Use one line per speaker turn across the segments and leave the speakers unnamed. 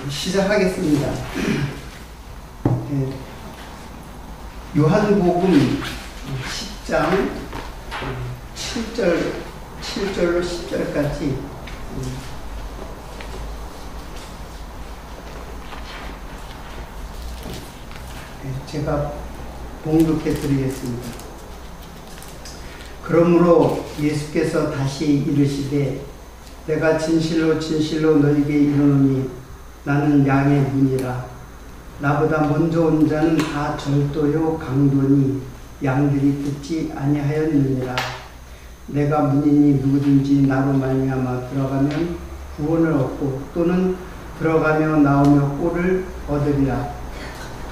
시작하겠습니다. 요한복음 10장 7절로 10절까지 제가 봉독해 드리겠습니다. 그러므로 예수께서 다시 이르시되 내가 진실로 진실로 너희에게 이르노니 나는 양의 문이라. 나보다 먼저 온 자는 다 절도요 강도니 양들이 듣지 아니하였느니라. 내가 문이니 누구든지 나로 말미암아 들어가면 구원을 얻고 또는 들어가며 나오며 꼴을 얻으리라.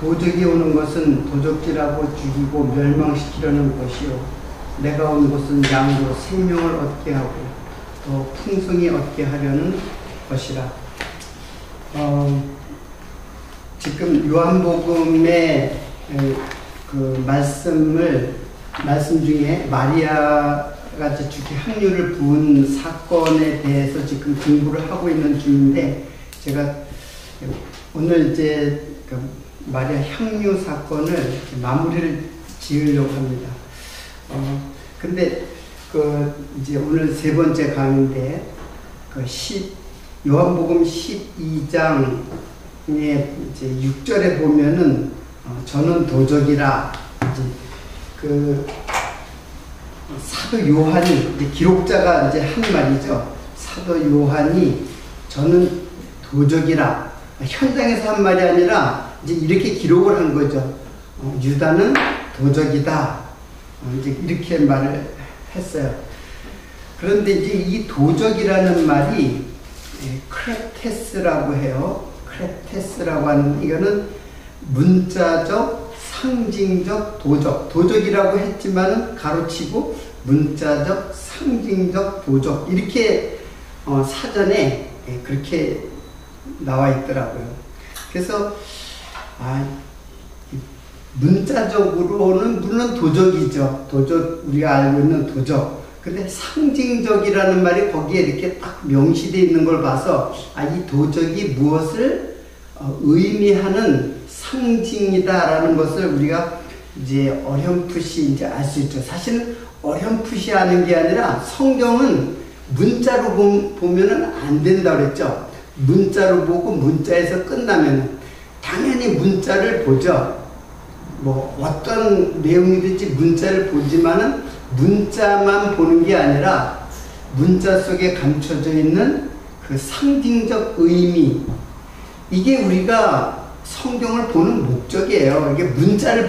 도적이 오는 것은 도적질하고 죽이고 멸망시키려는 것이요 내가 온 것은 양으로 생명을 얻게 하고 더 풍성히 얻게 하려는 것이라. 지금 요한복음의 그 말씀 중에 마리아가 죽기 향유를 부은 사건에 대해서 지금 공부를 하고 있는 중인데, 제가 오늘 이제 그 마리아 향유 사건을 마무리를 지으려고 합니다. 근데 이제 오늘 세 번째 강의인데, 요한복음 12장에 이제 6절에 보면은, 저는 도적이라, 이제 사도 요한이, 이제 기록자가 이제 한 말이죠. 사도 요한이 저는 도적이라, 현장에서 한 말이 아니라 이제 이렇게 기록을 한 거죠. 유다는 도적이다. 이제 이렇게 말을 했어요. 그런데 이제 이 도적이라는 말이 크레테스라고 해요. 크레테스라고 하는, 이거는 문자적, 상징적 도적이라고 했지만 가로치고 문자적, 상징적 도적, 이렇게 사전에 그렇게 나와 있더라고요. 그래서 문자적으로는 물론 도적이죠. 우리가 알고 있는 도적. 근데 상징적이라는 말이 거기에 이렇게 딱 명시되어 있는 걸 봐서, 이 도적이 무엇을 의미하는 상징이다라는 것을 우리가 이제 어렴풋이 이제 알 수 있죠. 사실은 어렴풋이 아는 게 아니라, 성경은 문자로 보면은 안 된다고 그랬죠. 문자로 보고 문자에서 끝나면 당연히 문자를 보죠. 뭐 어떤 내용이든지 문자를 보지만은 문자만 보는 게 아니라 문자 속에 감춰져 있는 그 상징적 의미, 이게 우리가 성경을 보는 목적이에요. 이게 문자를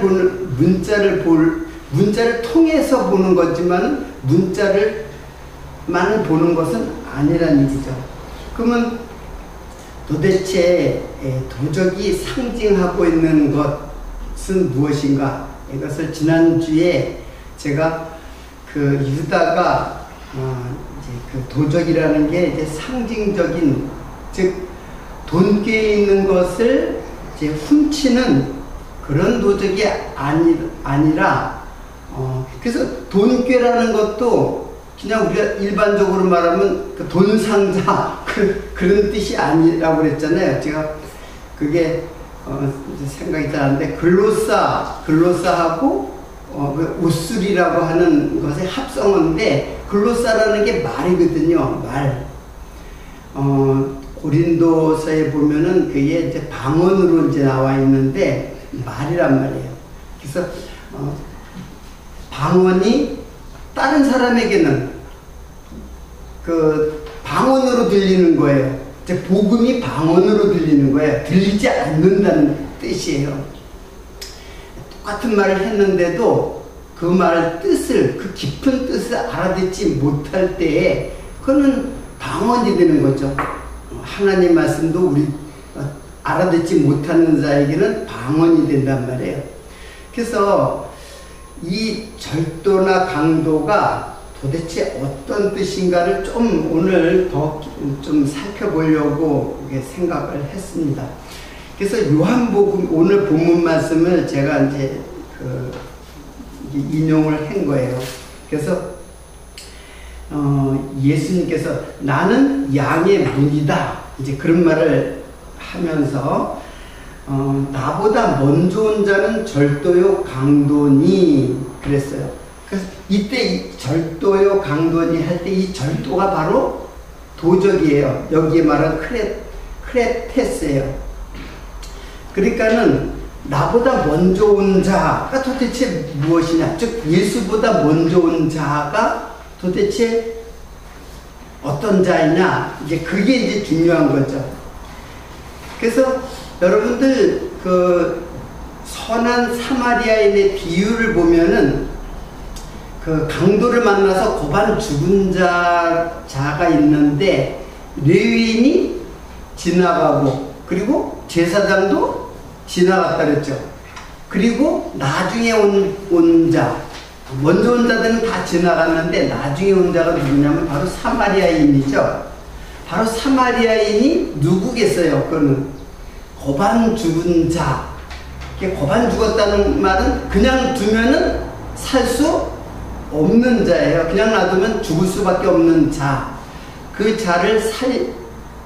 통해서 보는 거지만 문자를만 보는 것은 아니라는 얘기죠. 그러면 도대체 도적이 상징하고 있는 것은 무엇인가? 이것을 지난주에 제가 유다가 이제 그 도적이라는 게 이제 상징적인, 즉 돈꾀에 있는 것을 이제 훔치는 그런 도적이 아니라, 그래서 돈꾀라는 것도 그냥 우리가 일반적으로 말하면 그 돈상자 그런 뜻이 아니라고 그랬잖아요. 제가 그게 생각이 잘 안 나는데, 글로사하고 옷술이라고 하는 것의 합성어인데, 글로사라는 게 말이거든요. 말. 고린도서에 보면은 그게 이제 방언으로 이제 나와 있는데 말이란 말이에요. 그래서 방언이 다른 사람에게는 그 방언으로 들리는 거예요. 이제 복음이 방언으로 들리는 거예요. 들리지 않는다는 뜻이에요. 똑같은 말을 했는데도 그 말의 뜻을, 그 깊은 뜻을 알아듣지 못할 때에 그거는 방언이 되는 거죠. 하나님 말씀도 우리 알아듣지 못하는 자에게는 방언이 된단 말이에요. 그래서 이 절도나 강도가 도대체 어떤 뜻인가를 좀 오늘 더 좀 살펴보려고 생각을 했습니다. 그래서 요한복음 오늘 본문 말씀을 제가 이제 인용을 한 거예요. 그래서 예수님께서 나는 양의 문이다, 이제 그런 말을 하면서 나보다 먼저 온 자는 절도요 강도니 그랬어요. 그래서 이때 이 절도요 강도니 할 때 이 절도가 바로 도적이에요. 여기에 말한 크레테스예요. 그러니까는 나보다 먼저 온 자가 도대체 무엇이냐? 즉 예수보다 먼저 온 자가 도대체 어떤 자이냐? 이제 그게 이제 중요한 거죠. 그래서 여러분들 그 선한 사마리아인의 비유를 보면은 그 강도를 만나서 고반 죽은 자가 있는데 레위인이 지나가고 그리고 제사장도 지나갔다 그랬죠. 그리고 나중에 온 자, 먼저 온 자들은 다 지나갔는데 나중에 온 자가 누구냐면 바로 사마리아인이죠. 바로 사마리아인이 누구겠어요? 그거는 고반 죽은 자. 고반 죽었다는 말은 그냥 두면은 살 수 없는 자예요. 그냥 놔두면 죽을 수밖에 없는 자. 그 자를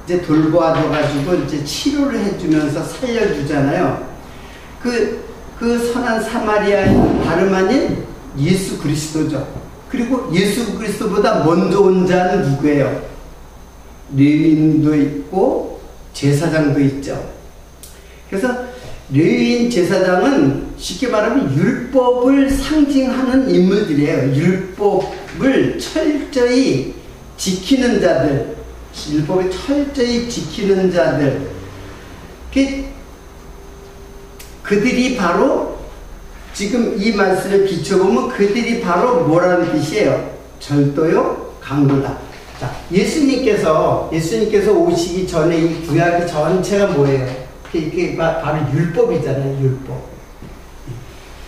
이제 돌보아줘가지고 이제 치료를 해주면서 살려주잖아요. 그 선한 사마리아인 다름 아닌 예수 그리스도죠. 그리고 예수 그리스도보다 먼저 온 자는 누구예요? 레위인도 있고 제사장도 있죠. 그래서 레위인 제사장은 쉽게 말하면 율법을 상징하는 인물들이에요. 율법을 철저히 지키는 자들, 율법을 철저히 지키는 자들. 그들이 바로 지금 이 말씀을 비춰보면 그들이 바로 뭐라는 뜻이에요? 절도요, 강도다. 자, 예수님께서 오시기 전에 이 구약의 전체가 뭐예요? 이게 바로 율법이잖아요.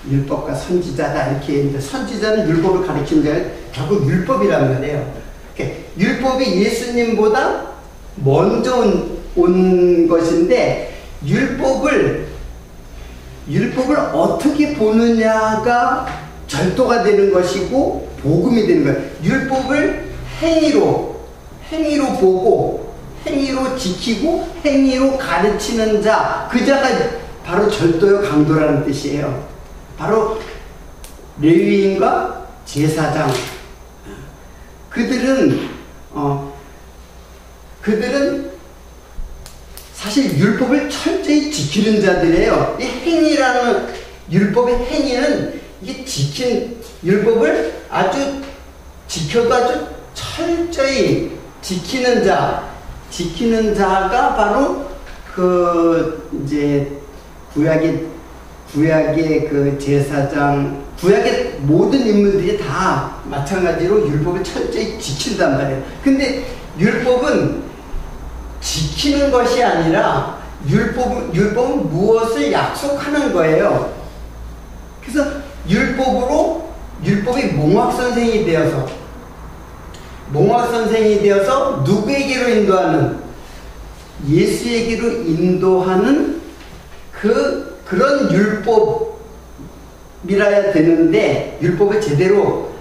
율법과 선지자다 이렇게 했는데 선지자는 율법을 가리키는 자가 결국 율법이라는 거예요. 율법이 예수님보다 먼저 온 것인데 율법을 어떻게 보느냐가 절도가 되는 것이고 복음이 되는 거예요. 율법을 행위로 보고 행위로 지키고 행위로 가르치는 자, 그 자가 바로 절도요 강도라는 뜻이에요. 바로 레위인과 제사장. 그들은 사실 율법을 철저히 지키는 자들이에요. 이 행위라는 율법의 행위는 이게 율법을 아주 지켜도 아주 철저히 지키는 자가 바로 이제 구약의 그 제사장, 구약의 모든 인물들이 다 마찬가지로 율법을 철저히 지킨단 말이에요. 근데 율법은 지키는 것이 아니라 율법은 무엇을 약속하는 거예요. 그래서 율법이 몽학선생이 되어서 누구에게로 인도하는? 예수에게로 인도하는 그런 율법이라야 되는데 율법을 제대로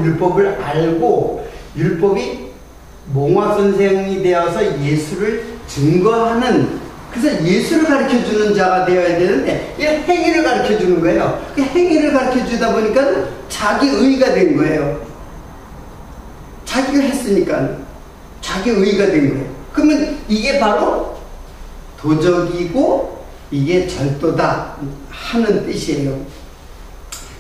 율법을 알고 율법이 몽학선생이 되어서 예수를 증거하는, 그래서 예수를 가르쳐주는 자가 되어야 되는데 행위를 가르쳐주는 거예요. 그 행위를 가르쳐주다 보니까 자기 의가 된 거예요. 자기가 했으니까 자기 의가 된 거예요. 그러면 이게 바로 도적이고 이게 절도다 하는 뜻이에요.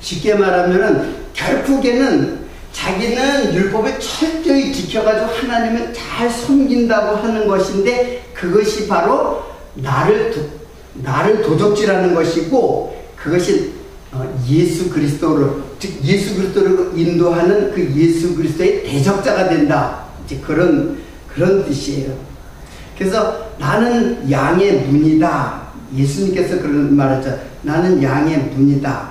쉽게 말하면 결국에는 자기는 율법을 철저히 지켜가지고 하나님을 잘 섬긴다고 하는 것인데 그것이 바로 나를 도적질하는 것이고 그것이 예수 그리스도를 인도하는 그 예수 그리스도의 대적자가 된다. 이제 그런 뜻이에요. 그래서 나는 양의 문이다. 예수님께서 그런 말했죠. 나는 양의 문이다.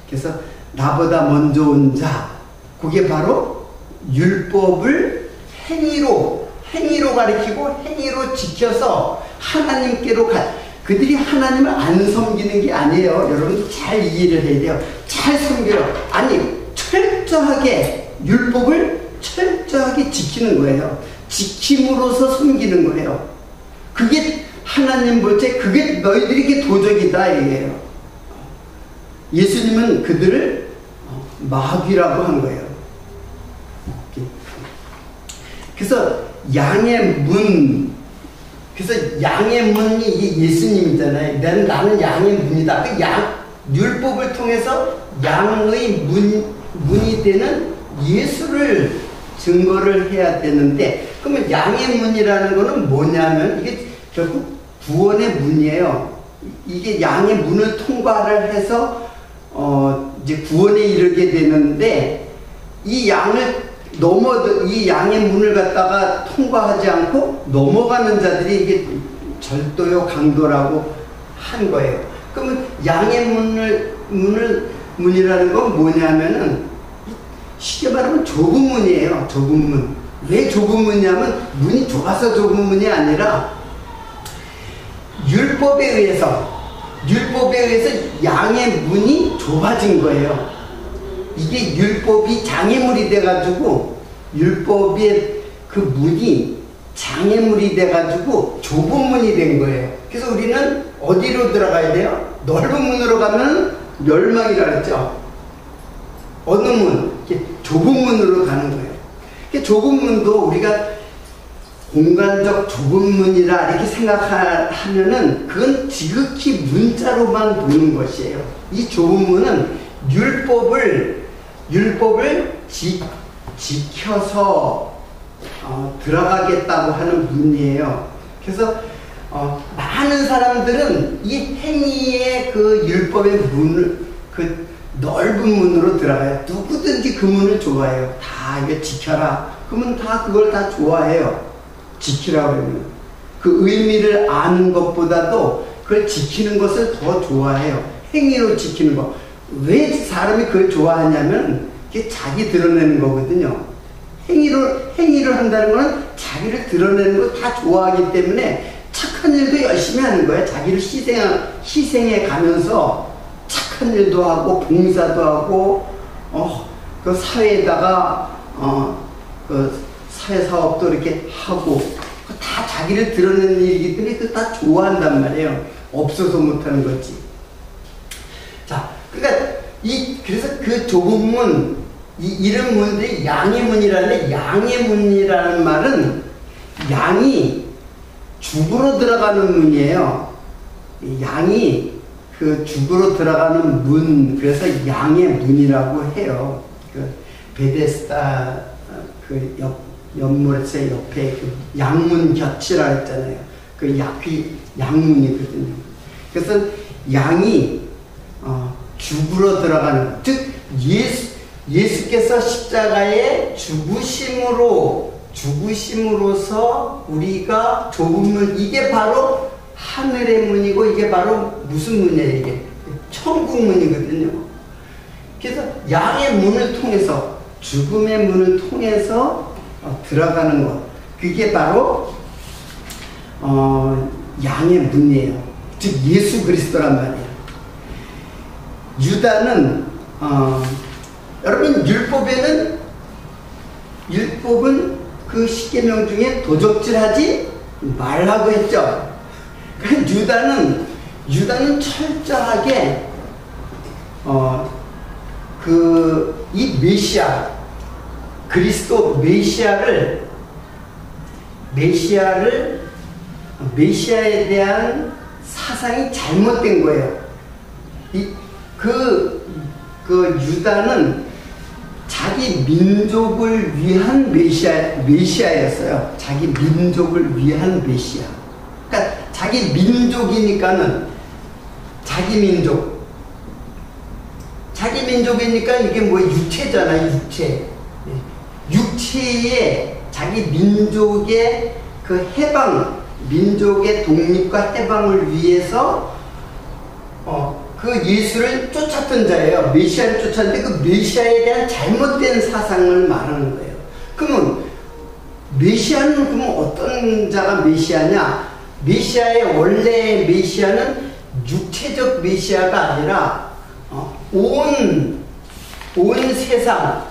그래서 나보다 먼저 온 자, 그게 바로 율법을 행위로 가리키고 행위로 지켜서 하나님께로 그들이 하나님을 안 섬기는 게 아니에요. 여러분 잘 이해를 해야 돼요. 잘 섬겨요. 아니, 철저하게 율법을 철저하게 지키는 거예요. 지킴으로써 섬기는 거예요. 그게 하나님 볼 때 그게 너희들에게 도적이다 이게요. 예수님은 그들을 마귀라고 한 거예요. 그래서 양의 문, 그래서 양의 문이 이게 예수님이잖아요. 나는 양의 문이다. 그 율법을 통해서 양의 문이 되는 예수를 증거를 해야 되는데, 그러면 양의 문이라는 거는 뭐냐면 이게 결국 구원의 문이에요. 이게 양의 문을 통과를 해서 이제 구원에 이르게 되는데, 이 양의 문을 갖다가 통과하지 않고 넘어가는 자들이 이게 절도요 강도라고 한 거예요. 그러면 양의 문이라는 건 뭐냐면은 쉽게 말하면 좁은 문이에요. 좁은 문. 왜 좁은 문이냐면 문이 좁아서 좁은 문이 아니라 율법에 의해서 양의 문이 좁아진 거예요. 이게 율법이 장애물이 돼가지고, 율법의 그 문이 장애물이 돼가지고 좁은 문이 된 거예요. 그래서 우리는 어디로 들어가야 돼요? 넓은 문으로 가면 멸망이라 그랬죠. 어느 문? 좁은 문으로 가는 거예요. 좁은 문도 우리가 공간적 좁은 문이라 이렇게 생각하면은 그건 지극히 문자로만 보는 것이에요. 이 좁은 문은 율법을 지켜서 들어가겠다고 하는 문이에요. 그래서 많은 사람들은 이 행위의 그 율법의 문을, 그 넓은 문으로 들어가요. 누구든지 그 문을 좋아해요. 다 이거 지켜라. 그러면 다 그걸 다 좋아해요. 지키라고 하면. 그 의미를 아는 것보다도 그걸 지키는 것을 더 좋아해요. 행위로 지키는 거. 왜 사람이 그걸 좋아하냐면 그게 자기 드러내는 거거든요. 행위를 한다는 거는 자기를 드러내는 걸 다 좋아하기 때문에 착한 일도 열심히 하는 거예요. 자기를 희생해 가면서 착한 일도 하고 봉사도 하고 그 사회에다가 그 사회사업도 이렇게 하고 다 자기를 드러내는 일이기 때문에 그거 다 좋아한단 말이에요. 없어서 못하는 거지. 자, 그러니까 그래서 그 좁은 문, 이런 문들이 양의 문이라는데, 양의 문이라는 말은 양이 죽으로 들어가는 문이에요. 양이 그 죽으로 들어가는 문, 그래서 양의 문이라고 해요. 그 베데스다 그 연못의 옆에 그 양문 곁이라 했잖아요. 그 양문이거든요. 그래서 양이 죽으로 들어가는 것, 즉 예수께서 십자가에 죽으심으로써 우리가 좁은 문, 이게 바로 하늘의 문이고, 이게 바로 무슨 문이에요? 이게 천국 문이거든요. 그래서 양의 문을 통해서, 죽음의 문을 통해서 들어가는 것, 그게 바로 양의 문이에요. 즉 예수 그리스도란 말이에요. 유다는 여러분, 율법은 그 십계명 중에 도적질하지 말라고 했죠. 그러니까 유다는 철저하게 이 메시아, 그리스도 메시아에 대한 사상이 잘못된 거예요. 그 유다는 자기 민족을 위한 메시아였어요. 자기 민족을 위한 메시아. 그러니까 자기 민족이니까는 자기 민족이니까 이게 뭐 육체잖아요. 육체에 자기 민족의 그 민족의 독립과 해방을 위해서 그 예수를 쫓았던 자예요. 메시아를 쫓았는데 그 메시아에 대한 잘못된 사상을 말하는 거예요. 그러면 메시아는 그러면 어떤 자가 메시아냐? 메시아의 원래 메시아는 육체적 메시아가 아니라 온 세상,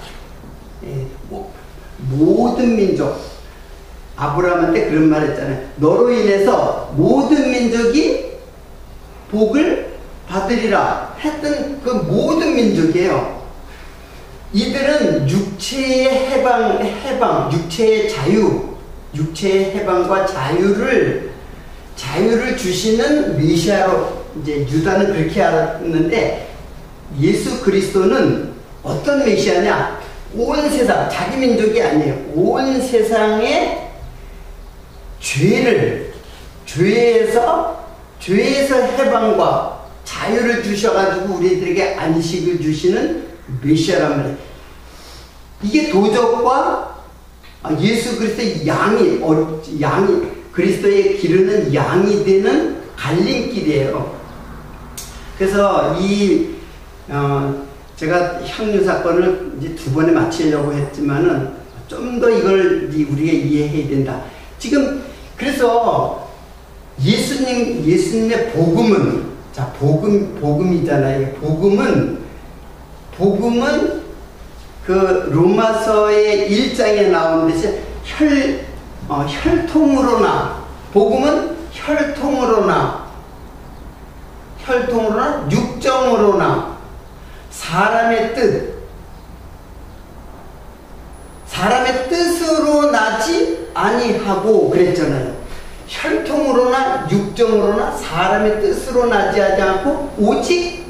모든 민족, 아브라함한테 그런 말 했잖아요. 너로 인해서 모든 복을 받으리라 했던 그 모든 민족이에요. 이들은 육체의 해방, 육체의 자유, 육체의 해방과 자유를 주시는 메시아로 이제 유다는 그렇게 알았는데, 예수 그리스도는 어떤 메시아냐? 온 세상, 자기 민족이 아니에요. 온 세상의 죄에서 해방과 자유를 주셔가지고 우리들에게 안식을 주시는 메시아란 말이에요. 이게 도적과 예수 그리스도의 양이 그리스도의 기르는 양이 되는 갈림길이에요. 그래서 제가 향유 사건을 이제 2번에 마치려고 했지만은 좀 더 이걸 우리가 이해해야 된다. 지금 그래서 예수님의 복음은, 자, 복음이잖아요. 복음은 그 로마서의 1장에 나오는 듯이 혈통으로나, 복음은 혈통으로나 육정으로나 사람의 뜻으로 나지 아니하고 그랬잖아요. 혈통으로나 육정으로나 사람의 뜻으로 나지 않고 오직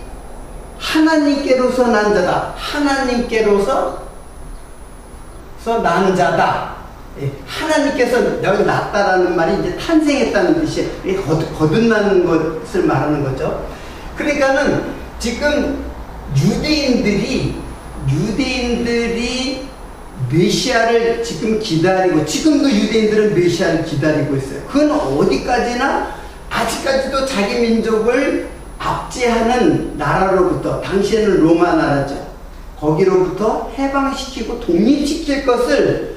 하나님께로서 난 자다. 하나님께로서 난 자다. 하나님께서 너를 낳았다라는 말이 이제 탄생했다는 뜻이 거듭나는 것을 말하는 거죠. 그러니까는 지금 유대인들이 메시아를 지금 기다리고, 지금도 유대인들은 메시아를 기다리고 있어요. 그건 어디까지나 아직까지도 자기 민족을 압제하는 나라로부터, 당시에는 로마 나라죠, 거기로부터 해방시키고 독립시킬 것을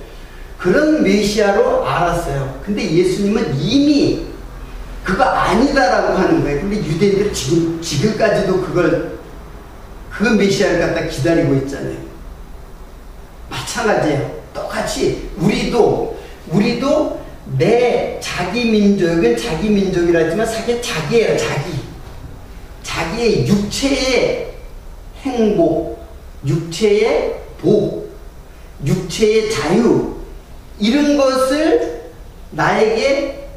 그런 메시아로 알았어요. 근데 예수님은 이미 그거 아니다라고 하는 거예요. 근데 유대인들은 지금까지도 그 메시아를 갖다 기다리고 있잖아요. 마찬가지예요. 똑같이 우리도 자기 민족은 자기 민족이라 하지만 사실 자기예요. 자기의 육체의 행복, 육체의 복, 육체의 자유, 이런 것을 나에게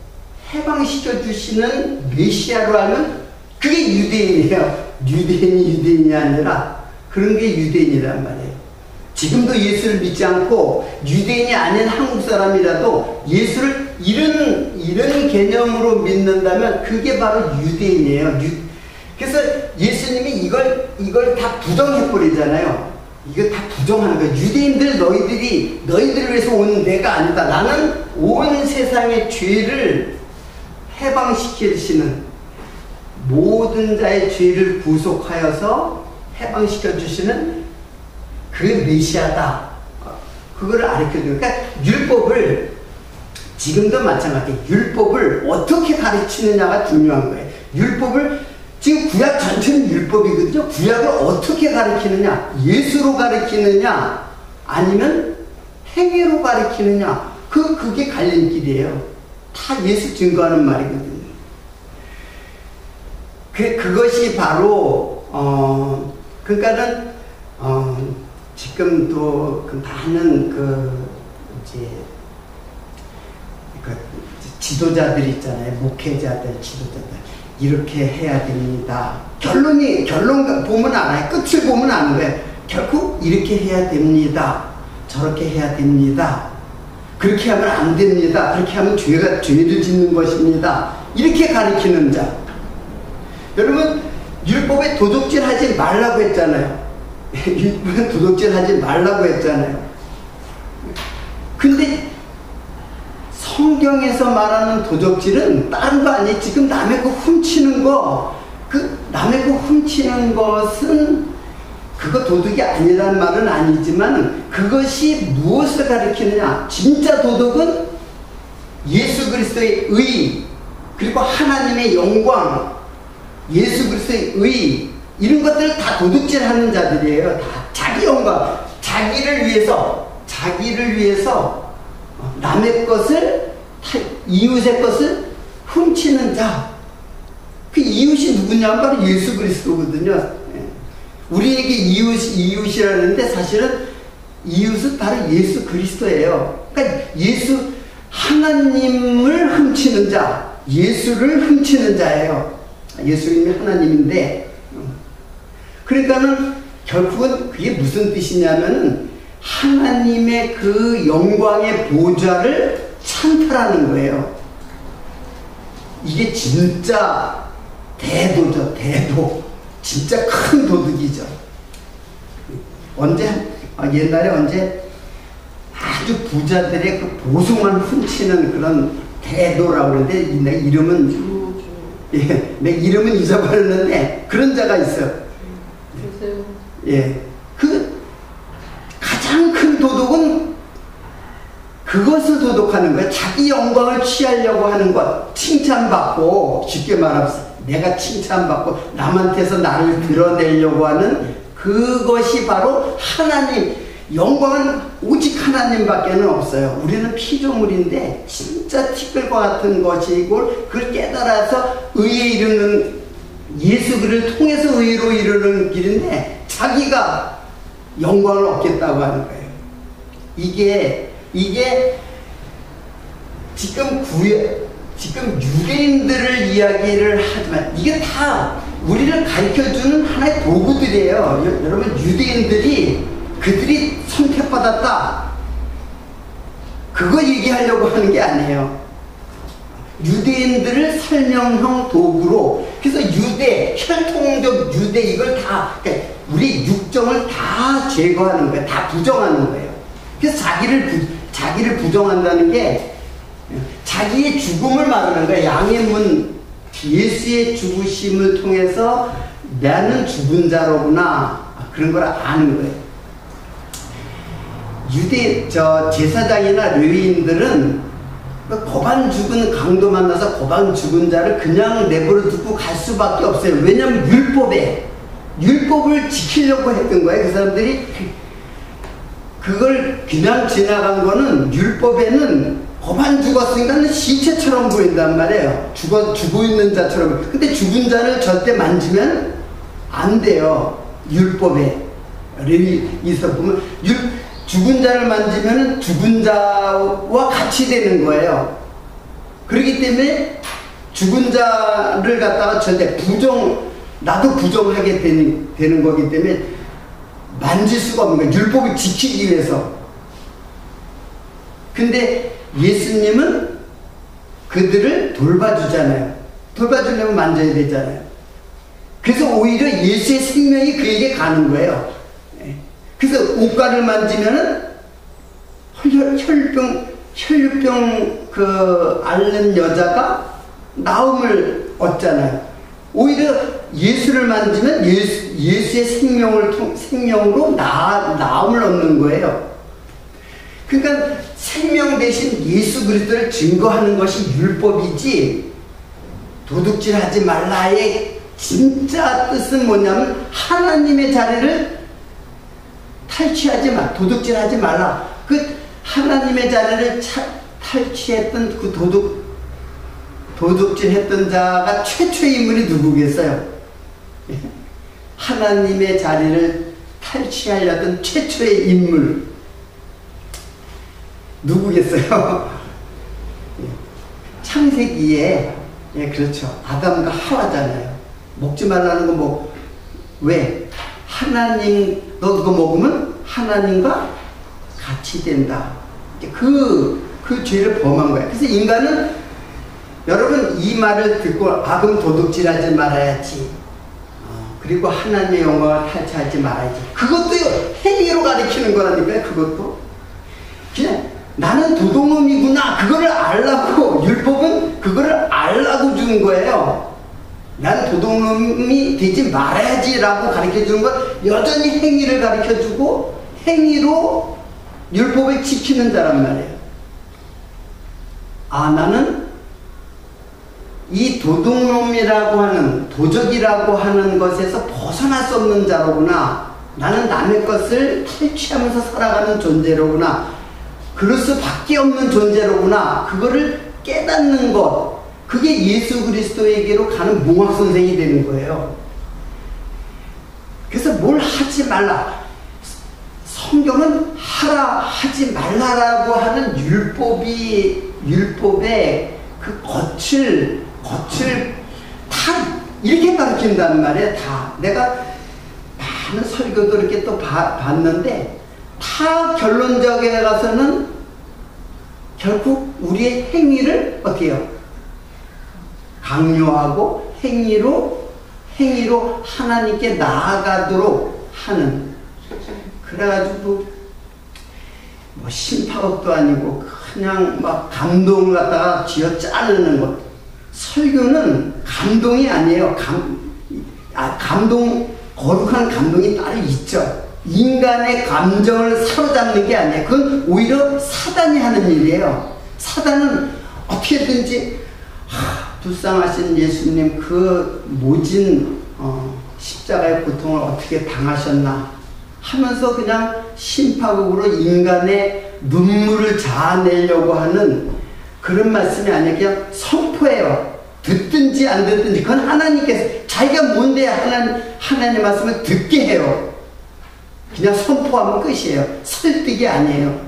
해방시켜 주시는 메시아로 하면 그게 유대인이에요. 유대인이 아니라 그런 게 유대인이란 말이에요. 지금도 예수를 믿지 않고 유대인이 아닌 한국 사람이라도 예수를 이런 개념으로 믿는다면 그게 바로 유대인이에요. 그래서 예수님이 이걸 다 부정해버리잖아요. 이거 다 부정하는 거예요. 유대인들, 너희들을 위해서 온 내가 아니다. 나는 온 세상의 죄를 해방시키시는, 모든 자의 죄를 구속하여서 해방시켜주시는 그 메시아다. 그걸 가르쳐줘요. 그러니까 율법을, 지금도 마찬가지, 율법을 어떻게 가르치느냐가 중요한 거예요. 율법을, 지금 구약 전체는 율법이거든요. 구약을 어떻게 가르치느냐, 예수로 가르치느냐 아니면 행위로 가르치느냐, 그게 갈림길이에요. 다 예수 증거하는 말이거든요. 그것이 바로 그러니까는 지금도 많은 지도자들 있잖아요. 목회자들, 지도자들 이렇게 해야 됩니다. 결론 보면 알아요. 끝을 보면 아는 거예요. 결국 이렇게 해야 됩니다. 저렇게 해야 됩니다. 그렇게 하면 안 됩니다. 그렇게 하면 죄를 짓는 것입니다. 이렇게 가르치는 자. 여러분, 율법에 도둑질 하지 말라고 했잖아요. 율법에 도둑질 하지 말라고 했잖아요. 근데 성경에서 말하는 도적질은 다른 거 아니에요. 지금 남의 거 훔치는 거, 남의 거 훔치는 것은 그거 도둑이 아니라는 말은 아니지만 그것이 무엇을 가리키느냐. 진짜 도둑은 예수 그리스도의 의, 그리고 하나님의 영광, 예수 그리스도의 의, 이런 것들을 다 도둑질하는 자들이에요. 다 자기 영광, 자기를 위해서 남의 것을, 이웃의 것을 훔치는 자. 그 이웃이 누구냐면 바로 예수 그리스도거든요. 우리에게 이웃이라는데 사실은 이웃은 바로 예수 그리스도예요. 그러니까 예수, 하나님을 훔치는 자, 예수를 훔치는 자예요. 예수님이 하나님인데, 그러니까는 결국은 그게 무슨 뜻이냐면은 하나님의 그 영광의 보좌를 찬탈하는 거예요. 이게 진짜 대도죠, 대도. 진짜 큰 도둑이죠. 옛날에 아주 부자들의 그 보석만 훔치는 그런 대도라고 그러는데, 내 이름은 잊어버렸는데, 그런 자가 있어요. 예. 그 가장 큰 도둑은 그것을 도둑하는 거예요. 자기 영광을 취하려고 하는 것. 칭찬받고, 쉽게 말하면 내가 칭찬받고 남한테서 나를 드러내려고 하는 그것이 바로 하나님, 영광은 오직 하나님밖에는 없어요. 우리는 피조물인데 진짜 티끌과 같은 것이고, 그걸 깨달아서 의에 이르는, 예수 그를 통해서 의로 이르는 길인데 자기가 영광을 얻겠다고 하는 거예요. 이게 지금 유대인들을 이야기를 하지만 이게 다 우리를 가르쳐주는 하나의 도구들이에요. 여러분, 유대인들이 그들이 선택받았다, 그거 얘기하려고 하는 게 아니에요. 유대인들을 설명형 도구로, 그래서 혈통적 유대, 이걸 다, 그러니까 우리 육정을 다 제거하는 거예요. 다 부정하는 거예요. 그래서 자기를 부정한다는 게 자기의 죽음을 말하는 거예요. 양의 문, 예수의 죽으심을 통해서 나는 죽은 자로구나, 그런 걸 아는 거예요. 제사장이나 레위인들은 거반 죽은 강도 만나서 거반 죽은 자를 그냥 내버려 두고 갈 수밖에 없어요. 왜냐하면 율법을 지키려고 했던 거예요. 그 사람들이 그걸 그냥 지나간 거는, 율법에는 거반 죽었으니까 시체처럼 보인단 말이에요. 죽어 있는 자처럼. 근데 죽은 자를 절대 만지면 안 돼요. 율법에. 레위기서 보면 죽은 자를 만지면 죽은 자와 같이 되는 거예요. 그렇기 때문에 죽은 자를 갖다가 절대 나도 부정하게 되는 거기 때문에 만질 수가 없는 거예요. 율법을 지키기 위해서. 근데 예수님은 그들을 돌봐주잖아요. 돌봐주려면 만져야 되잖아요. 그래서 오히려 예수의 생명이 그에게 가는 거예요. 그래서 옷가를 만지면은 혈류병 앓는 여자가 나음을 얻잖아요. 오히려 예수를 만지면 예수의 생명으로 나음을 얻는 거예요. 그러니까 생명 대신 예수 그리스도를 증거하는 것이 율법이지, 도둑질하지 말라의 진짜 뜻은 뭐냐면 하나님의 자리를 탈취하지 마, 도둑질하지 말라. 그 하나님의 자리를 탈취했던 그 도둑질했던 자가 최초의 인물이 누구겠어요? 하나님의 자리를 탈취하려던 최초의 인물 누구겠어요? 창세기에, 예, 그렇죠, 아담과 하와잖아요. 먹지 말라는 거 왜? 하나님, 너 그거 먹으면 하나님과 같이 된다. 그 죄를 범한 거예요. 그래서 인간은, 여러분, 이 말을 듣고 그럼 도둑질하지 말아야지, 그리고 하나님의 영광을 탈취하지 말아야지, 그것도 행위로 가리키는 거라니까요. 그것도 그냥 나는 도둑놈이구나, 그거를 알라고, 율법은 그거를 알라고 주는 거예요. 난 도둑놈이 되지 말아야지라고 가르쳐주는 건 여전히 행위를 가르쳐주고 행위로 율법을 지키는 자란 말이에요. 나는 이 도둑놈이라고 하는, 도적이라고 하는 것에서 벗어날 수 없는 자로구나. 나는 남의 것을 탈취하면서 살아가는 존재로구나. 그럴 수밖에 없는 존재로구나. 그거를 깨닫는 것, 그게 예수 그리스도에게로 가는 몽학선생이 되는 거예요. 그래서 뭘 하지 말라. 성경은 하라 하지 말라라고 하는 율법의 그 겉을 다 이렇게 가르친다는 말이에요. 다. 내가 많은 설교도 이렇게 또 봤는데 다 결론적에 가서는 결국 우리의 행위를 어떻게 해요? 강요하고 행위로 하나님께 나아가도록 하는. 그래가지고 뭐 심파업도 아니고 그냥 막 감동을 갖다가 쥐어 자르는 것. 설교는 감동이 아니에요. 거룩한 감동이 따로 있죠. 인간의 감정을 사로잡는 게 아니에요. 그건 오히려 사단이 하는 일이에요. 사단은 어떻게든지 불쌍하신 예수님 그 모진 십자가의 고통을 어떻게 당하셨나 하면서 그냥 심파극으로 인간의 눈물을 자아내려고 하는 그런 말씀이 아니라 그냥 선포해요. 듣든지 안 듣든지 그건 하나님께서 자기가 뭔데 하나님 말씀을 듣게 해요. 그냥 선포하면 끝이에요. 설득이 아니에요.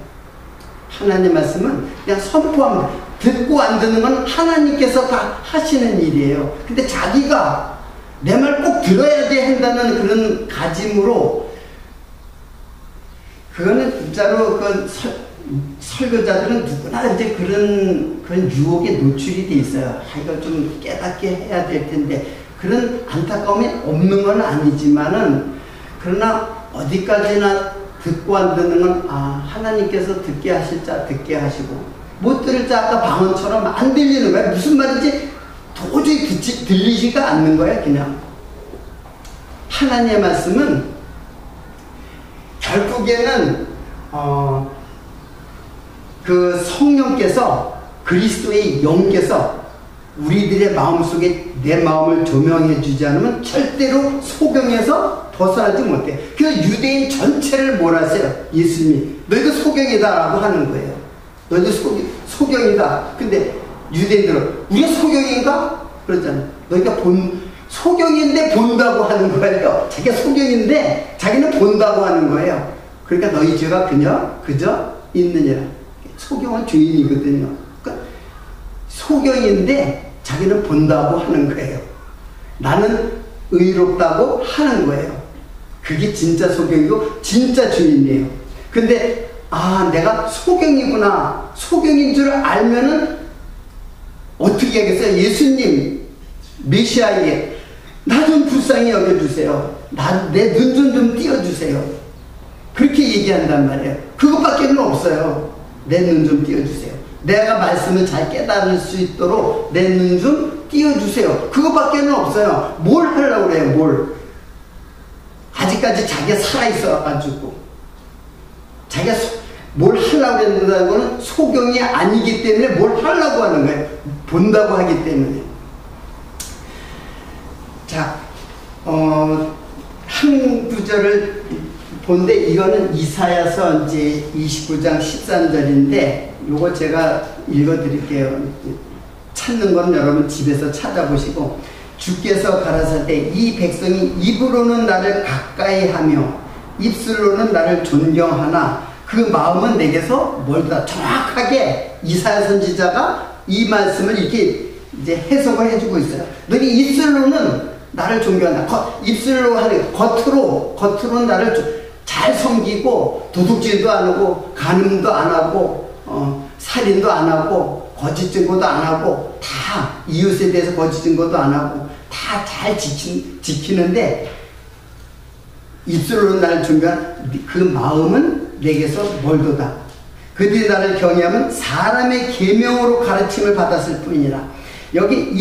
하나님 말씀은 그냥 선포하면 듣고 안 듣는 건 하나님께서 다 하시는 일이에요. 근데 자기가 내 말 꼭 들어야 돼 한다는 그런 가짐으로 그거는 진짜로 설교자들은 누구나 이제 그런 유혹에 노출이 돼 있어요. 이걸 좀 깨닫게 해야 될 텐데 그런 안타까움이 없는 건 아니지만은 그러나 어디까지나 듣고 안 듣는 건 하나님께서 듣게 하실 자 듣게 하시고 못 들을 자 아까 방언처럼 안 들리는 거야. 무슨 말인지 도저히 들리지가 않는 거야. 그냥 하나님의 말씀은 결국에는 그 성령께서 그리스도의 영께서 우리들의 마음속에 내 마음을 조명해 주지 않으면 절대로 소경에서 벗어나지 못해. 그래서 유대인 전체를 몰아세요. 예수님이 너희도 소경이다 라고 하는 거예요. 너희도 소경이다. 근데 유대인들은 우리가 소경인가? 그러잖아요. 너희가 소경인데 본다고 하는 거예요. 자기가 소경인데 자기는 본다고 하는 거예요. 그러니까 너희 죄가 그저 있느니라. 소경은 죄인이거든요. 그러니까 소경인데 자기는 본다고 하는 거예요. 나는 의롭다고 하는 거예요. 그게 진짜 소경이고 진짜 죄인이에요. 근데 내가 소경이구나. 소경인 줄 알면은 어떻게 하겠어요? 예수님 메시아에게 나 좀 불쌍히 여겨주세요. 내 눈 좀 띄워주세요. 그렇게 얘기한단 말이에요. 그것밖에는 없어요. 내 눈 좀 띄워주세요. 내가 말씀을 잘 깨달을 수 있도록 내 눈 좀 띄워주세요. 그것밖에는 없어요. 뭘 하려고 그래요? 뭘? 아직까지 자기가 살아있어가지고 자기가 뭘 하려고 했는다는 거는 소경이 아니기 때문에 뭘 하려고 하는 거예요. 본다고 하기 때문에. 자, 한 구절을 본데 이거는 이사야서 이제 29장 13절인데 요거 제가 읽어드릴게요. 찾는 건 여러분 집에서 찾아보시고 주께서 가라사대 이 백성이 입으로는 나를 가까이 하며 입술로는 나를 존경하나 그 마음은 내게서 멀다. 정확하게 이사야 선지자가 이 말씀을 이렇게 이제 해석을 해주고 있어요. 너희 입술로는 나를 존경한다. 입술로 하는 겉으로 나를 잘 섬기고 도둑질도 안 하고 간음도 안 하고 살인도 안 하고 거짓 증거도 안 하고 다 이웃에 대해서 거짓 증거도 안 하고 다 잘 지키는데 입술로는 나를 존경한 그 마음은 내게서 멀도다. 그들이 나를 경외하면 사람의 계명으로 가르침을 받았을 뿐이라. 여기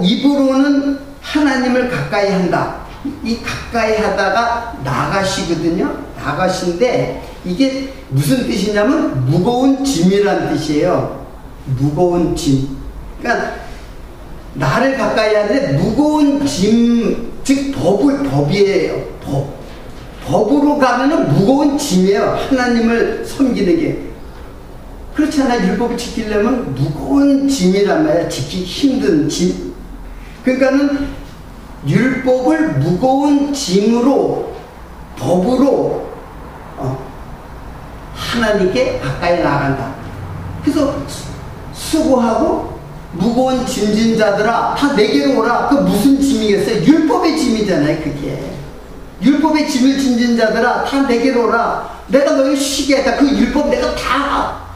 입으로는 하나님을 가까이 한다. 이 가까이 하다가 나가시거든요. 나가신데 이게 무슨 뜻이냐면 무거운 짐이란 뜻이에요. 무거운 짐. 그러니까 나를 가까이 하는데 무거운 짐, 즉 법이에요. 법으로 가면은 무거운 짐이에요. 하나님을 섬기는 게. 그렇잖아. 율법을 지키려면 무거운 짐이란 말이야. 지키기 힘든 짐. 그러니까는 율법을 무거운 짐으로, 법으로 하나님께 가까이 나간다. 그래서 수고하고 무거운 짐진 자들아 다 내게로 오라. 그 무슨 짐이겠어요? 율법의 짐이잖아요. 그게 율법의 짐을 짐진 자들아 다 내게로 오라. 내가 너희 쉬게 했다. 그 율법 내가 다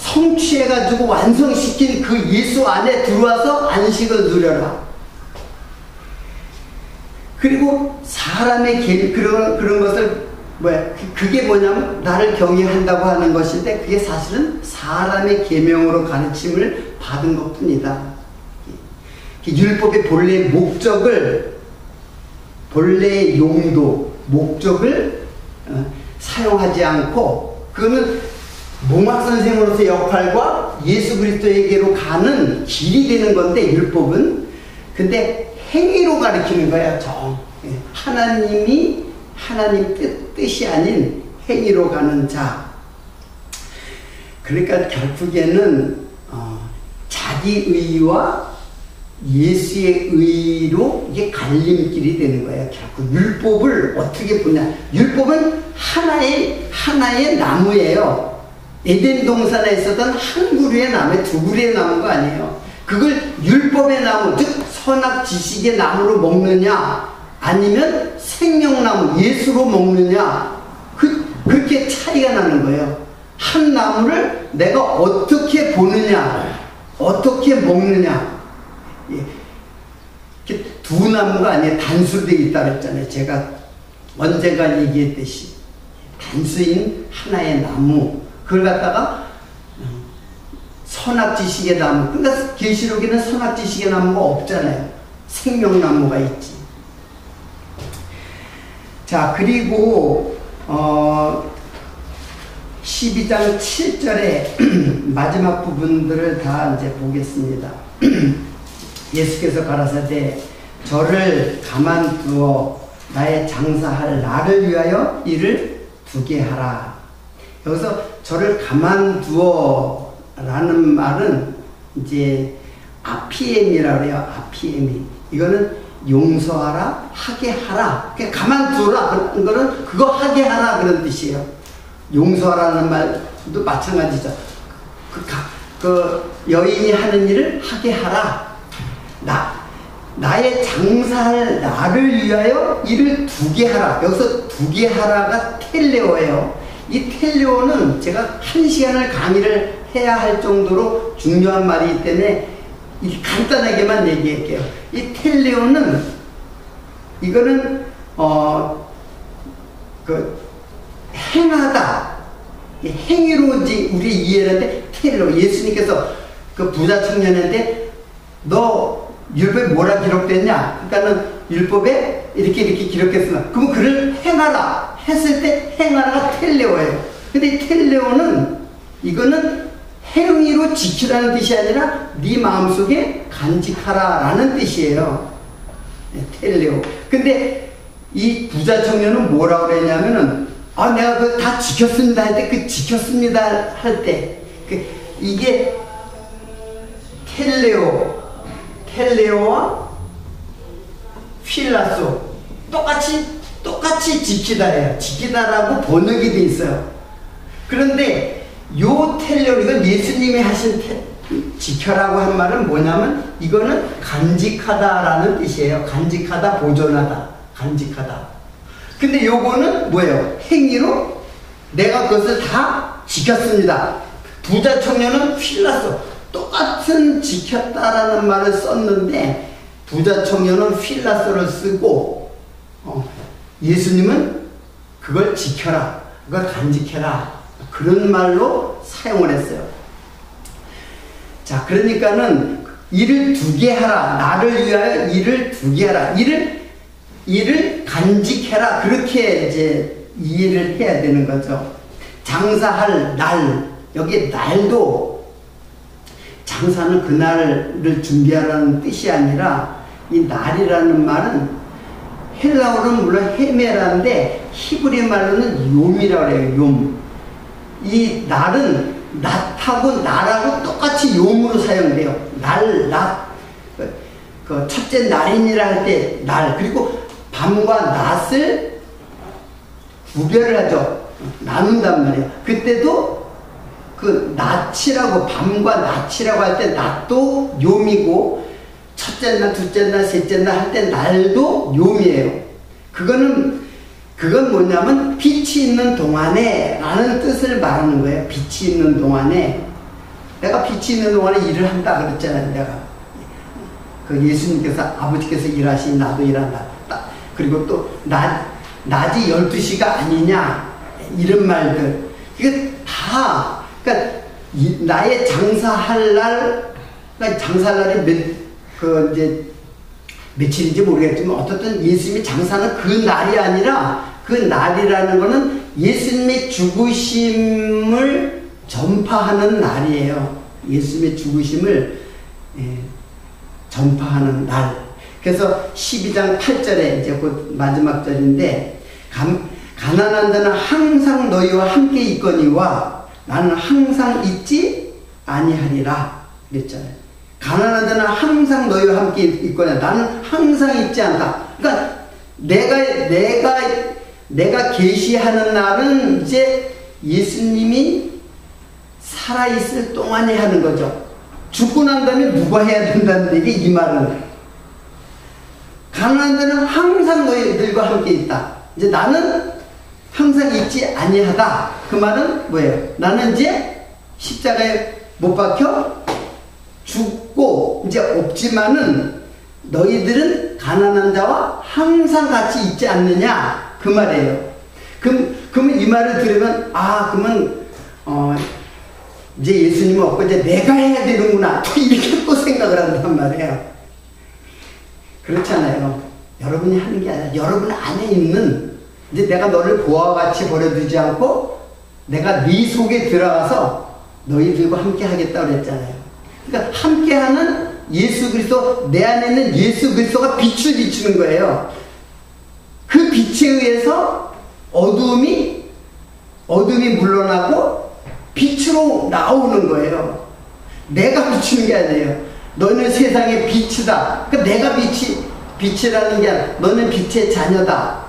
성취해가지고 완성시킨 그 예수 안에 들어와서 안식을 누려라. 그리고 사람의 그런 것을 그게 뭐냐면 나를 경외한다고 하는 것인데 그게 사실은 사람의 계명으로 가르침을 받은 것뿐이다. 율법의 본래의 목적을, 본래의 용도, 목적을 사용하지 않고, 그거는 몽학선생으로서의 역할과 예수 그리스도에게로 가는 길이 되는 건데, 율법은. 근데 행위로 가르치는 거야. 하나님 뜻이 아닌 행위로 가는 자. 그러니까 결국에는 자기 의와 예수의 의로 이게 갈림길이 되는 거예요. 결국 율법을 어떻게 보냐. 율법은 하나의 나무예요. 에덴 동산에 있었던 한 그루의 나무, 두 그루의 나무가 아니에요. 그걸 율법의 나무, 즉 선악 지식의 나무로 먹느냐, 아니면 생명나무 예수로 먹느냐, 그렇게 차이가 나는 거예요. 한 나무를 내가 어떻게 보느냐, 어떻게 먹느냐. 두 나무가 아니에요. 단수되어 있다고 했잖아요. 제가 언젠가 얘기했듯이 단수인 하나의 나무, 그걸 갖다가 선악지식의 나무. 그러니까 계시록에는 선악지식의 나무가 없잖아요. 생명나무가 있지. 자, 그리고 12장 7절에 마지막 부분들을 다 이제 보겠습니다. 예수께서 가라사대 저를 가만두어 나의 장사할 나를 위하여 일을 두게 하라. 여기서 저를 가만두어 라는 말은 이제 아피엠이라고 해요. 아피엠이. 이거는 용서하라, 하게 하라. 그냥 가만두라. 그런 거는 그거 하게 하라. 그런 뜻이에요. 용서하라는 말도 마찬가지죠. 그 여인이 하는 일을 하게 하라. 나의 장사할 나를 위하여 일을 두게 하라. 여기서 두게 하라가 텔레오예요. 이 텔레오는 제가 1시간을 강의를 해야 할 정도로 중요한 말이기 때문에 간단하게만 얘기할게요. 이 텔레오는, 이거는 행하다, 행위로 우리 이해를 하는데, 텔레오, 예수님께서 그 부자 청년한테 너 율법에 뭐라 기록됐냐? 그러니까는 율법에 이렇게 기록했으나, 그럼 그를 행하라 했을 때 행하라가 텔레오예요. 근데 이 텔레오는, 이거는 행위로 지키라는 뜻이 아니라 네 마음속에 간직하라 라는 뜻이에요. 텔레오. 근데 이 부자 청년은 뭐라고 그랬냐면은, 내가 그거 다 지켰습니다 할 때, 그 지켰습니다 할 때, 이게 텔레오와 필라소, 똑같이 지키다예요. 지키다라고 번역이 돼 있어요. 그런데 요 텔레오, 이건 예수님이 하신 지켜라고 한 말은 뭐냐면, 이거는 간직하다라는 뜻이에요. 간직하다, 보존하다, 간직하다. 근데 요거는 뭐예요? 행위로 내가 그것을 다 지켰습니다. 부자 청년은 필라소, 똑같은 지켰다라는 말을 썼는데, 부자 청년은 필라소를 쓰고, 예수님은 그걸 지켜라, 그걸 간직해라, 그런 말로 사용을 했어요. 자, 그러니까는 일을 두게 하라, 나를 위하여 일을 두게 하라, 일을 간직해라, 그렇게 이제 이해를 해야 되는 거죠. 장사할 날, 여기 날도 장사는 그날을 준비하라는 뜻이 아니라, 이 날이라는 말은 헬라어로는 물론 헤메라인데 히브리 말로는 욤이라고 해요. 이 날은 낫하고 날하고 똑같이 용으로 사용돼요. 날, 낮. 그 첫째 날이니라 할 때 날, 그리고 밤과 낮을 구별을 하죠. 나눈단 말이에요. 그때도 그 낮이라고, 밤과 낮이라고 할 때 낮도 요미고, 첫째 날, 둘째 날, 셋째 날 할 때 날도 요미예요. 그건 뭐냐면 빛이 있는 동안에 라는 뜻을 말하는 거예요. 빛이 있는 동안에. 내가 빛이 있는 동안에 일을 한다 그랬잖아요. 내가 그 예수님께서, 아버지께서 일하시니 나도 일한다. 그리고 또 낮이 12시가 아니냐 이런 말들, 이게 다, 그러니까 나의 장사할 날, 그러니까 장사할 날이 이제 며칠인지 모르겠지만 어떻든 예수님이 장사는 그 날이 아니라, 그 날이라는 거는 예수님의 죽으심을 전파하는 날이에요. 예수님의 죽으심을 전파하는 날. 그래서 12장 8절에 이제 곧 마지막 절인데, 가난한 자는 항상 너희와 함께 있거니와 나는 항상 있지 아니하리라 그랬잖아요. 가난한 자는 항상 너희와 함께 있거니와 나는 항상 있지 않다. 그러니까 내가 계시하는 날은 이제 예수님이 살아있을 동안에 하는 거죠. 죽고 난 다음에 누가 해야 된다는 얘기, 이 말은. 가난한 자는 항상 너희들과 함께 있다. 이제 나는 항상 있지 아니하다. 그 말은 뭐예요? 나는 이제 십자가에 못 박혀 죽고 이제 없지만은 너희들은 가난한 자와 항상 같이 있지 않느냐, 그 말이에요. 그러면 이 말을 들으면, 그러면 이제 예수님은 없고 이제 내가 해야 되는구나, 또 이렇게 또 생각을 한단 말이에요. 그렇잖아요. 여러분이 하는 게 아니라 여러분 안에 있는, 이제 내가 너를 보아와 같이 버려두지 않고 내가 네 속에 들어가서 너희들과 함께 하겠다고 그랬잖아요. 그러니까 함께하는 예수 그리스도, 내 안에 있는 예수 그리스도가 빛을 비추는 거예요. 그 빛에 의해서 어둠이 물러나고 빛으로 나오는 거예요. 내가 비추는 게 아니에요. 너는 세상의 빛이다. 그러니까 내가 빛이라는 게 아니라 너는 빛의 자녀다.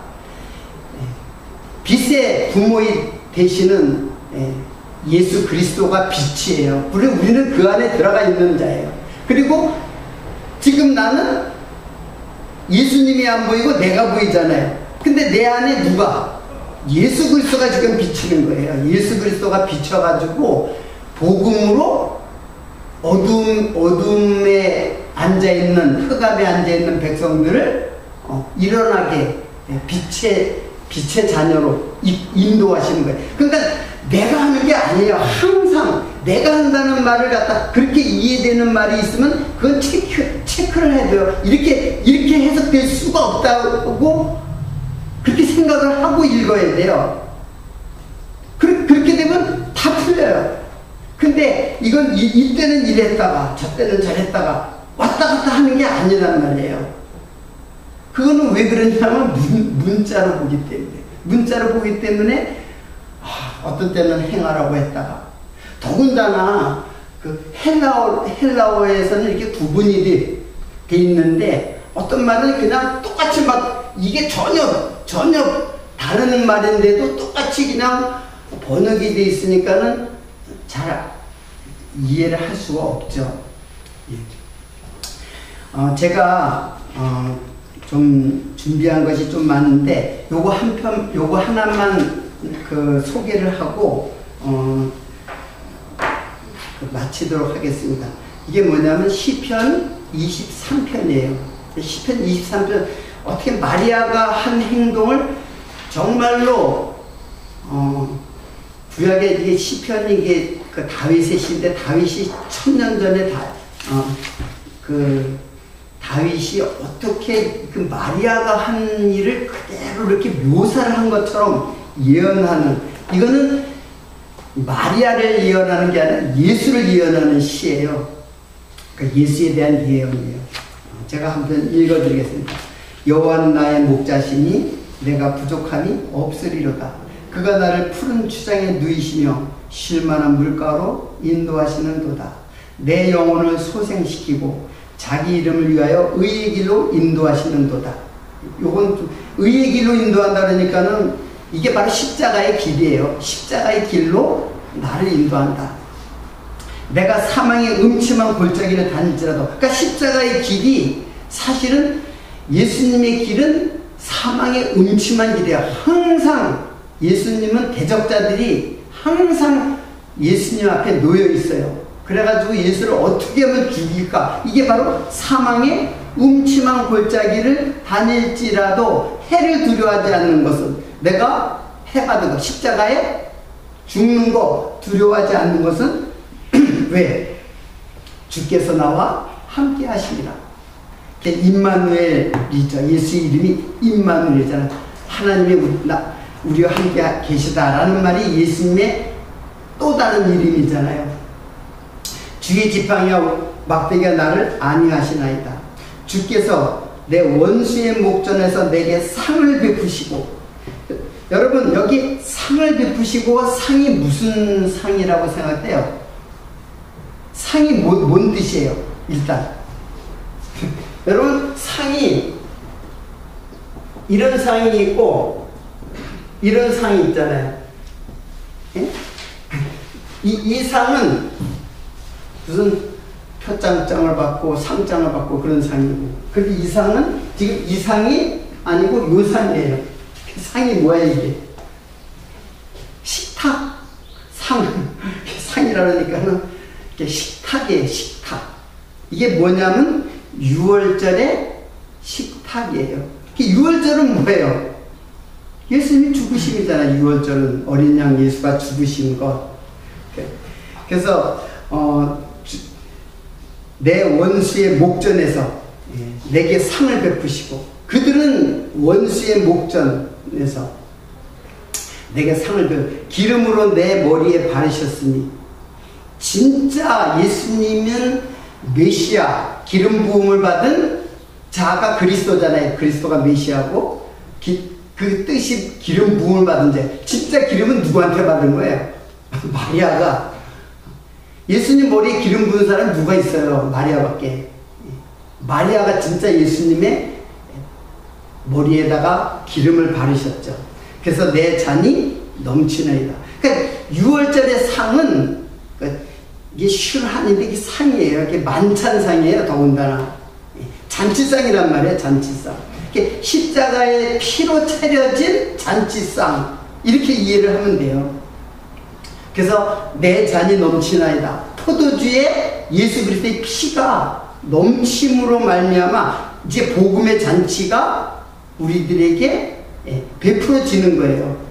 빛의 부모이 되시는 예수 그리스도가 빛이에요. 우리는 그 안에 들어가 있는 자예요. 그리고 지금 나는 예수님이 안 보이고 내가 보이잖아요. 근데 내 안에 누가? 예수 그리스도가 지금 비치는 거예요. 예수 그리스도가 비춰가지고 복음으로 어둠에 앉아있는, 흑암에 앉아있는 백성들을 일어나게 빛의 자녀로 인도하시는 거예요. 그러니까 내가 하는 게 아니에요. 항상 내가 한다는 말을 갖다 그렇게 이해되는 말이 있으면 그건 체크를 해야 돼요. 이렇게 해석될 수가 없다고 그렇게 생각을 하고 읽어야 돼요. 그렇게 되면 다 풀려요. 근데 이건 이때는 이랬다가 저때는 저랬다가 왔다 갔다 하는 게 아니란 말이에요. 그거는 왜 그러냐면 문자로 보기 때문에 어떤 때는 행하라고 했다가, 더군다나 그 헬라어에서는 이렇게 구분이 돼 있는데 어떤 말은 그냥 똑같이 막 이게 전혀 다른 말인데도 똑같이 그냥 번역이 돼 있으니까는 잘 이해를 할 수가 없죠. 제가 좀 준비한 것이 좀 많은데 요거 하나만 그 소개를 하고 마치도록 하겠습니다. 이게 뭐냐면 시편 23편이에요. 시편 23편, 어떻게 마리아가 한 행동을 정말로 구약에 이게 시편이 이게 그 다윗의 시인데, 다윗이 1000년 전에 다윗이 어떻게 그 마리아가 한 일을 그대로 이렇게 묘사를 한 것처럼 예언하는, 이거는 마리아를 예언하는 게 아니라 예수를 예언하는 시예요. 그러니까 예수에 대한 예언이에요. 제가 한번 읽어드리겠습니다. 여호와는 나의 목자시니 내가 부족함이 없으리로다. 그가 나를 푸른 추장에 누이시며 쉴만한 물가로 인도하시는도다. 내 영혼을 소생시키고 자기 이름을 위하여 의의 길로 인도하시는도다. 요건 의의 길로 인도한다 그러니까는 이게 바로 십자가의 길이에요. 십자가의 길로 나를 인도한다. 내가 사망의 음침한 골짜기를 다닐지라도, 그러니까 십자가의 길이 사실은 예수님의 길은 사망의 음침한 길이야. 항상 예수님은 대적자들이 항상 예수님 앞에 놓여 있어요. 그래가지고 예수를 어떻게 하면 죽일까? 이게 바로 사망의 음침한 골짜기를 다닐지라도 해를 두려워하지 않는 것은, 내가 해 받은 것, 십자가에 죽는 거 두려워하지 않는 것은 왜? 주께서 나와 함께 하시리라. 임마누엘이죠. 예수의 이름이 임마누엘이잖아. 하나님이 우리와 함께 계시다라는 말이 예수님의 또 다른 이름이잖아요. 주의 지팡이와 막대기가 나를 안위하시나이다. 주께서 내 원수의 목전에서 내게 상을 베푸시고, 여러분 여기 상을 베푸시고, 상이 무슨 상이라고 생각돼요? 상이 뭔 뜻이에요? 일단 여러분 상이 이런 상이 있고 이런 상이 있잖아요. 예? 이 상은 무슨 표창장을 받고 상장을 받고 그런 상이고, 근데 이 상은 지금 이 상이 아니고 요 상이에요. 상이 뭐야 이게? 식탁 상이라 그러니까는 식탁이에요. 식탁. 이게 뭐냐면 6월절의 식탁이에요. 6월절은 뭐예요? 예수님이 죽으심이잖아요. 6월절은 어린 양 예수가 죽으신 것. 그래서 내 원수의 목전에서 내게 상을 베푸시고, 그들은 원수의 목전에서 내게 상을 베푸, 기름으로 내 머리에 바르셨으니, 진짜 예수님은 메시아, 기름 부음을 받은 자가 그리스도잖아요. 그리스도가 메시아고, 그 뜻이 기름 부음을 받은 자. 진짜 기름은 누구한테 받은 거예요? 마리아가. 예수님 머리에 기름 부은 사람 누가 있어요? 마리아밖에. 마리아가 진짜 예수님의 머리에다가 기름을 바르셨죠. 그래서 내 잔이 넘치나이다. 그러니까 6월절의 상은 이게 슐한인데 이게 상이에요. 이게 만찬상이에요. 더군다나 잔치상이란 말이에요. 잔치상. 이게 십자가의 피로 차려진 잔치상, 이렇게 이해를 하면 돼요. 그래서 내 잔이 넘치나이다. 포도주에 예수 그리스도의 피가 넘침으로 말미암아 이제 복음의 잔치가 우리들에게 베풀어지는 거예요.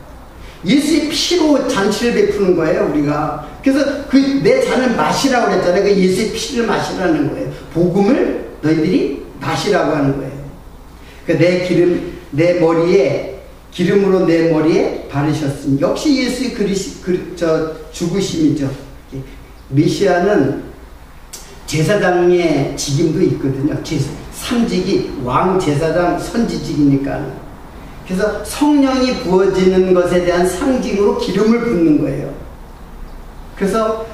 예수의 피로 잔치를 베푸는 거예요, 우리가. 그래서 그 내 잔을 마시라고 그랬잖아요. 그 예수의 피를 마시라는 거예요. 복음을 너희들이 마시라고 하는 거예요. 내 머리에, 기름으로 내 머리에 바르셨으니, 역시 예수의 죽으심이죠. 메시아는 제사장의 직임도 있거든요. 상직이 왕, 제사장, 선지직이니까. 그래서 성령이 부어지는 것에 대한 상징으로 기름을 붓는 거예요. 그래서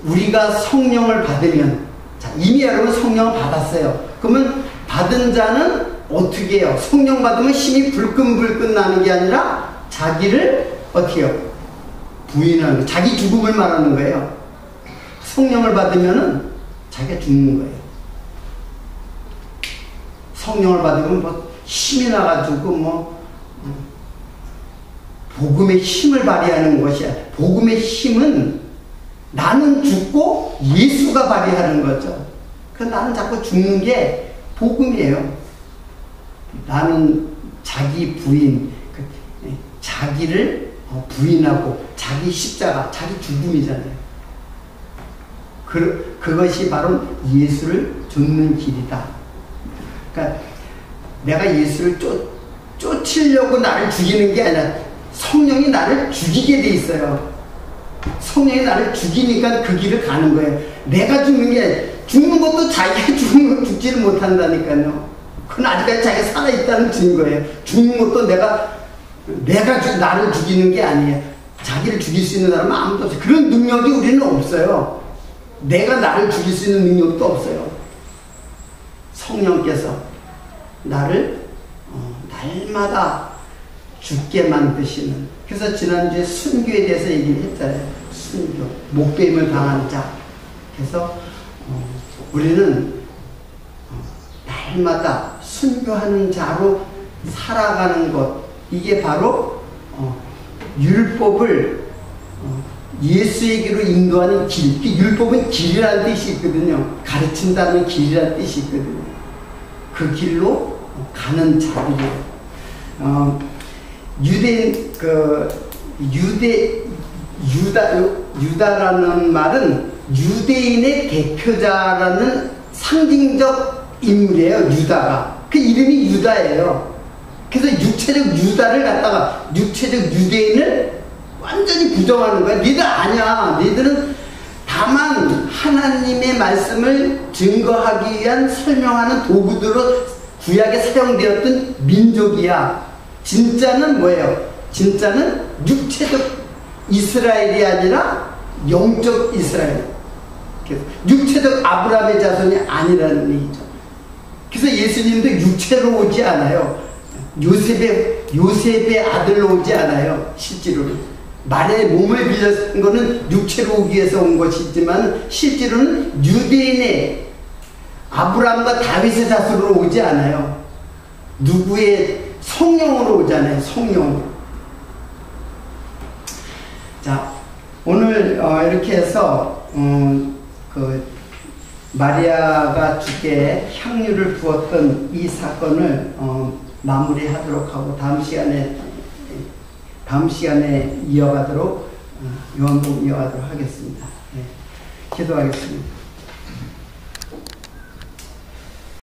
우리가 성령을 받으면, 자, 이미 여러분 성령을 받았어요. 그러면 받은 자는 어떻게 해요? 성령 받으면 힘이 불끈불끈 나는 게 아니라 자기를 어떻게 해요? 부인하는 거예요. 자기 죽음을 말하는 거예요. 성령을 받으면은 자기가 죽는 거예요. 성령을 받으면 뭐 힘이 나가지고 복음의 힘을 발휘하는 것이야. 복음의 힘은 나는 죽고 예수가 발휘하는 거죠. 그래서 나는 자꾸 죽는 게 복음이에요. 나는 자기 부인, 자기를 부인하고 자기 십자가, 자기 죽음이잖아요. 그것이 바로 예수를 쫓는 길이다. 그러니까 내가 예수를 쫓으려고 나를 죽이는 게 아니라 성령이 나를 죽이게 돼 있어요. 성령이 나를 죽이니까 그 길을 가는 거예요. 내가 죽는 게, 죽는 것도 자기가 죽는 건 죽지를 못한다니까요. 그건 아직까지 자기가 살아있다는 증거예요. 죽는 것도 내가 나를 죽이는 게 아니에요. 자기를 죽일 수 있는 사람은 아무도 없어요. 그런 능력이 우리는 없어요. 내가 나를 죽일 수 있는 능력도 없어요. 성령께서 나를 날마다 죽게 만드시는. 그래서 지난주에 순교에 대해서 얘기를 했잖아요. 순교, 목배임을 당한 자. 그래서 우리는 날마다 순교하는 자로 살아가는 것, 이게 바로 율법을 예수에게로 인도하는 길. 율법은 길이라는 뜻이 있거든요. 가르친다는 길이라는 뜻이 있거든요. 그 길로 가는 자들이에요. 유다라는 말은 유대인의 대표자라는 상징적 인물이에요. 유다가. 그 이름이 유다예요. 그래서 육체적 유다를 갖다가 육체적 유대인을 완전히 부정하는 거야. 너희들 아니야. 너희들은 다만 하나님의 말씀을 증거하기 위한 설명하는 도구들로 구약에 사용되었던 민족이야. 진짜는 뭐예요? 진짜는 육체적 이스라엘이 아니라 영적 이스라엘. 육체적 아브라함의 자손이 아니라는 얘기죠. 그래서 예수님도 육체로 오지 않아요. 요셉의 아들로 오지 않아요. 실제로는. 말의 몸을 빌렸은 거는 육체로 오기 위해서 온 것이지만 실제로는 유대인의 아브라함과 다윗의 자손으로 오지 않아요. 누구의 성령으로 오잖아요. 성령으로. 자, 오늘 이렇게 해서 마리아가 주께 향유를 부었던 이 사건을 마무리하도록 하고 다음 시간에 이어가도록 요한복음 이어가도록 하겠습니다. 네, 기도하겠습니다.